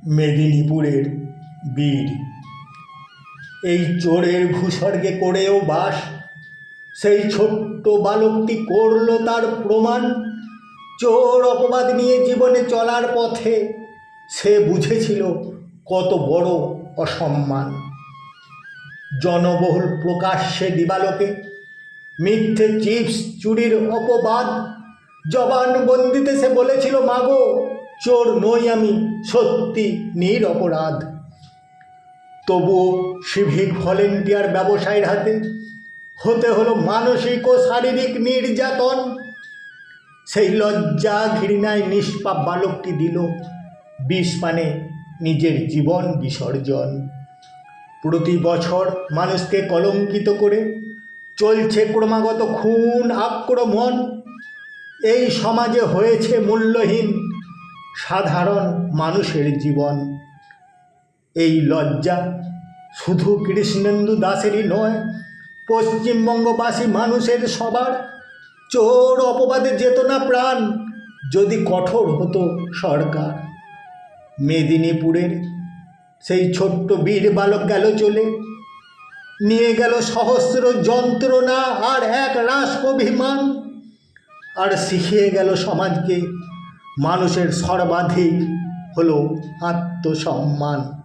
মেদিনীপুরের বীর। এই চোরের ভূস্বর্গে করেও বাস, সেই ছোট্ট বালকটি করল তার প্রমাণ। চোর অপবাদ নিয়ে জীবনে চলার পথে সে বুঝেছিল কত বড় অসম্মান। জনবহুল প্রকাশ্যে দিবালোকে মিথ্যে চিপস চুরির অপবাদ, জবানবন্দিতে সে বলেছিল, মাগো চোর নই আমি, সত্যি নিরপরাধ। তবুও সিভিক ভলেন্টিয়ার ব্যবসায়ীর হাতে হতে হলো মানসিক ও শারীরিক নির্যাতন। সেই লজ্জা ঘৃণায় নিষ্পাপ বালকটি দিল বিষ পানে নিজের জীবন বিসর্জন। প্রতি বছর মানুষকে কলঙ্কিত করে চলছে ক্রমাগত খুন আক্রমণ। এই সমাজে হয়েছে মূল্যহীন সাধারণ মানুষের জীবন। এই লজ্জা শুধু কৃষ্ণেন্দু দাসেরই নয়, পশ্চিমবঙ্গবাসী মানুষের সবার। চোর অপবাদে যেত না প্রাণ যদি কঠোর হতো সরকার। মেদিনীপুরের সেই ছোট্ট বীর বালক গেল চলে, নিয়ে গেল সহস্র যন্ত্রণা আর এক রাস অভিমান, আর শিখিয়ে গেল সমাজকে মানুষের সর্বাধিক হলো আত্মসম্মান।